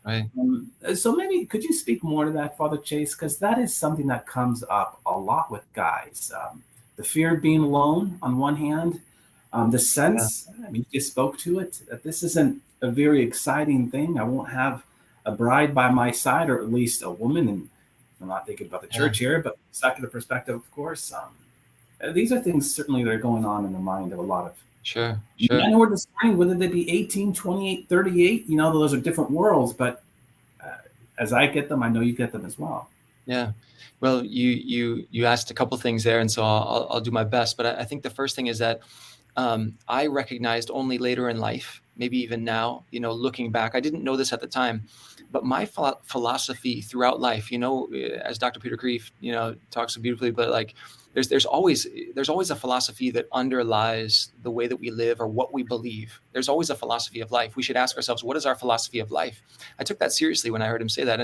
Right. So maybe could you speak more to that, Father Chase? Because that is something that comes up a lot with guys. The fear of being alone on one hand, the Yeah. sense, I mean, you just spoke to it, that this isn't a very exciting thing. I won't have a bride by my side, or at least a woman. And I'm not thinking about the Yeah. church here, but secular perspective, of course. These are things certainly that are going on in the mind of a lot of Sure. Sure. men who are discerning, whether they be 18, 28, 38. Those are different worlds, but as I get them, I know you get them as well. Yeah. Well, you asked a couple things there, and so I'll do my best. But I think the first thing is that I recognized only later in life, maybe even now, looking back, I didn't know this at the time, but my philosophy throughout life, as Dr. Peter Kreeft, talks so beautifully, but like there's always a philosophy that underlies the way that we live or what we believe. There's always a philosophy of life. We should ask ourselves, what is our philosophy of life? I took that seriously when I heard him say that,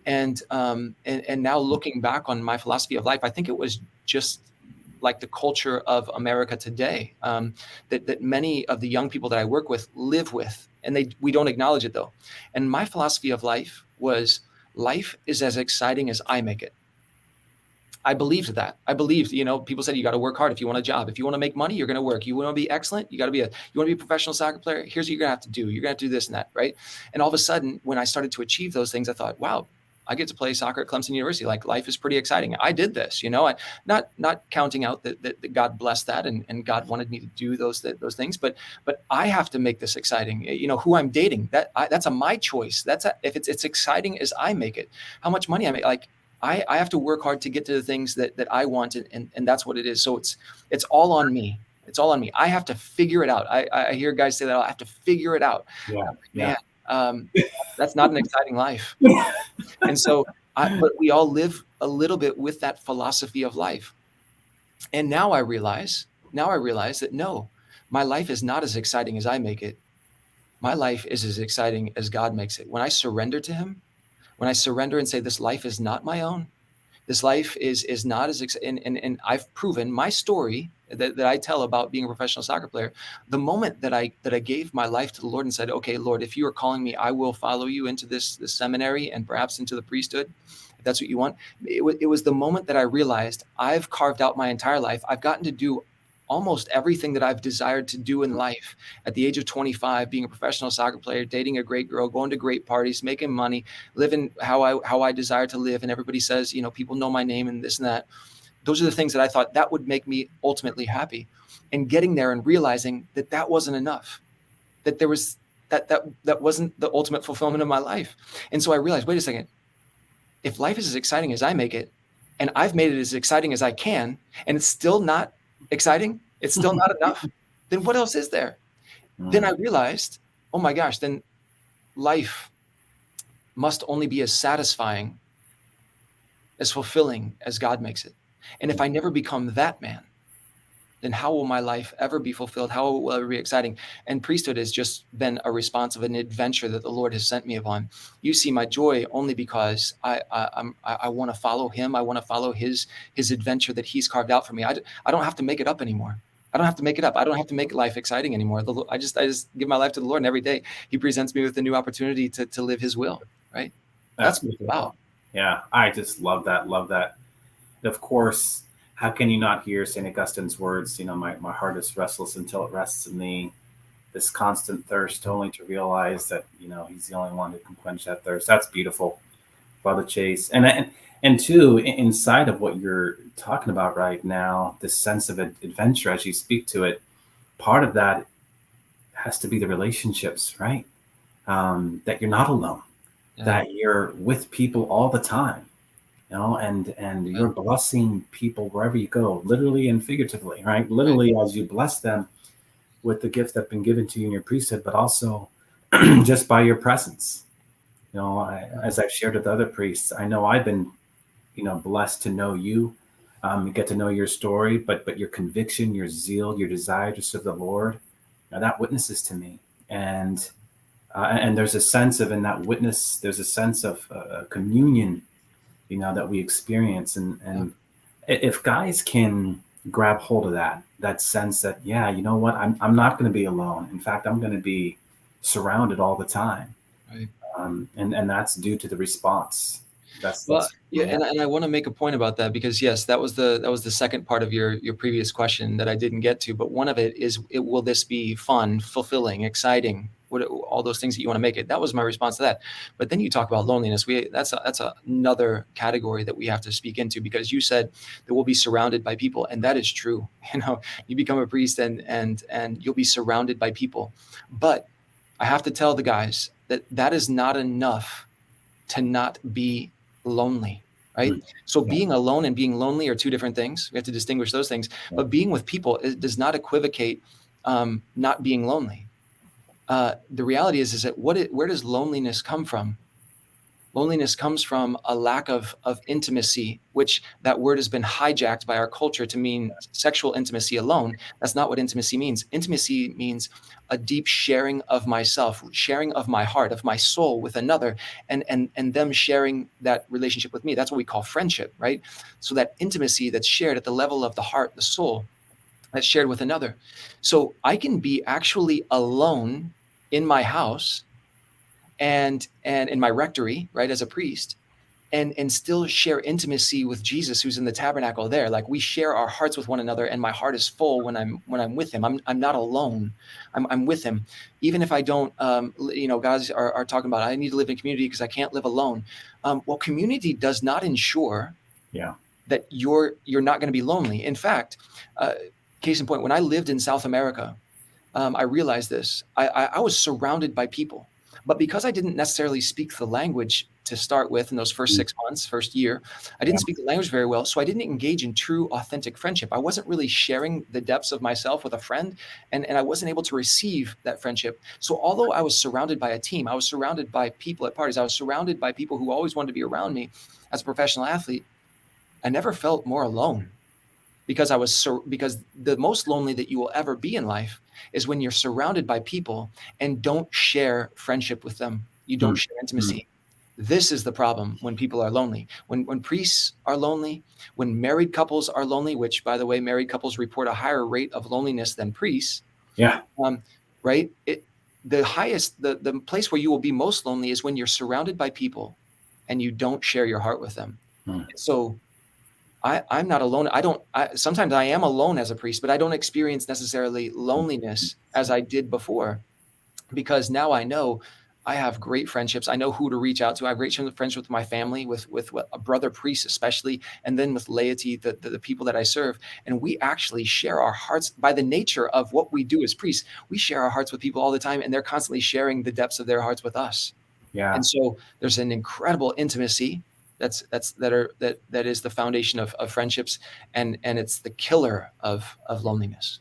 and now looking back on my philosophy of life, I think it was just like the culture of America today, that many of the young people that I work with live with, and we don't acknowledge it though. And my philosophy of life was, life is as exciting as I make it. I believed that. I believed, people said you got to work hard if you want a job. If you want to make money, you're going to work. You want to be excellent, you want to be a professional soccer player. Here's what you're going to have to do. You're going to have to do this and that, right? And all of a sudden, when I started to achieve those things, I thought, wow, I get to play soccer at Clemson University. Like, life is pretty exciting. I did this, I not counting out that God blessed that and God wanted me to do those things, but I have to make this exciting. Who I'm dating, that's my choice. If it's exciting as I make it. How much money I make, like, I have to work hard to get to the things that I want, and that's what it is. So it's all on me. It's all on me. I have to figure it out. I hear guys say that, I have to figure it out. Yeah, yeah. Man, that's not an exciting life. And so, but we all live a little bit with that philosophy of life. And now I realize that no, my life is not as exciting as I make it. My life is as exciting as God makes it. When I surrender to Him, when I surrender and say, this life is not my own, this life is not as, and I've proven my story that I tell about being a professional soccer player. The moment that I gave my life to the Lord and said, okay, Lord, if you are calling me, I will follow you into this seminary and perhaps into the priesthood, if that's what you want. It was the moment that I realized I've carved out my entire life. I've gotten to do almost everything that I've desired to do in life at the age of 25, being a professional soccer player, dating a great girl, going to great parties, making money, living how I desire to live. And everybody says, people know my name and this and that. Those are the things that I thought that would make me ultimately happy. And getting there and realizing that wasn't enough, that there was that wasn't the ultimate fulfillment of my life. And so I realized, wait a second, if life is as exciting as I make it, and I've made it as exciting as I can, and it's still not exciting, it's still not enough, then what else is there? Then I realized, oh my gosh, then life must only be as satisfying, as fulfilling as God makes it. And if I never become that man, then how will my life ever be fulfilled? How will it ever be exciting? And priesthood has just been a response of an adventure that the Lord has sent me upon. You see my joy only because I want to follow Him. I want to follow His adventure that He's carved out for me. I don't have to make it up anymore. I don't have to make it up. I don't have to make life exciting anymore. I just give my life to the Lord, and every day He presents me with a new opportunity to live His will. Right? That's what it's about. Yeah, I just love that. Love that. Of course, how can you not hear St. Augustine's words? My heart is restless until it rests in Thee. This constant thirst, only to realize that He's the only one who can quench that thirst. That's beautiful, Father Chase. And too, inside of what you're talking about right now, this sense of adventure as you speak to it, part of that has to be the relationships, right? That you're not alone, that you're with people all the time. And you're blessing people wherever you go, literally and figuratively, right? Literally, as you bless them with the gifts that have been given to you in your priesthood, but also just by your presence. As I've shared with other priests, I know I've been, blessed to know you, get to know your story, but your conviction, your zeal, your desire to serve the Lord, that witnesses to me. And there's a sense of, in that witness, there's a sense of communion that we experience. And if guys can grab hold of that sense that, yeah, you know what, I'm not going to be alone. In fact, I'm going to be surrounded all the time. Right. And that's due to the response. Well, That's yeah, and I want to make a point about that, because yes, that was the second part of your previous question that I didn't get to. But one of it is, will this be fun, fulfilling, exciting? All those things that you want to make it. That was my response to that. But then you talk about loneliness. That's another category that we have to speak into, because you said that we'll be surrounded by people, and that is true. You become a priest, and you'll be surrounded by people. But I have to tell the guys that that is not enough to not be lonely, right? So being alone and being lonely are two different things. We have to distinguish those things. But being with people, it does not equivocate not being lonely. The reality is that where does loneliness come from? Loneliness comes from a lack of intimacy, which that word has been hijacked by our culture to mean sexual intimacy alone. That's not what intimacy means. Intimacy means a deep sharing of myself, sharing of my heart, of my soul with another, and them sharing that relationship with me. That's what we call friendship, right? So that intimacy that's shared at the level of the heart, the soul, that's shared with another. So I can be actually alone in my house and in my rectory, right, as a priest, and still share intimacy with Jesus, who's in the tabernacle there. Like, we share our hearts with one another, and my heart is full when I'm with him. I'm not alone. I'm with him, even if I don't. Guys are talking about, I need to live in community because I can't live alone. Well, community does not ensure that you're not going to be lonely. In fact, case in point, when I lived in South America, I realized this. I was surrounded by people. But because I didn't necessarily speak the language to start with in those first 6 months, first year, I didn't speak the language very well. So I didn't engage in true, authentic friendship. I wasn't really sharing the depths of myself with a friend, and I wasn't able to receive that friendship. So although I was surrounded by a team, I was surrounded by people at parties, I was surrounded by people who always wanted to be around me as a professional athlete, I never felt more alone. Because because the most lonely that you will ever be in life is when you're surrounded by people and don't share friendship with them. You don't share intimacy. This is the problem when people are lonely. When priests are lonely, when married couples are lonely, which, by the way, married couples report a higher rate of loneliness than priests. Yeah. Right. The place where you will be most lonely is when you're surrounded by people and you don't share your heart with them. So I'm not alone. Sometimes I am alone as a priest, but I don't experience necessarily loneliness as I did before, because now I know I have great friendships. I know who to reach out to. I have great friendships with my family, with a brother priest especially, and then with laity, the people that I serve. And we actually share our hearts by the nature of what we do as priests. We share our hearts with people all the time, and they're constantly sharing the depths of their hearts with us. Yeah. And so there's an incredible intimacy that is the foundation of friendships, and it's the killer of loneliness.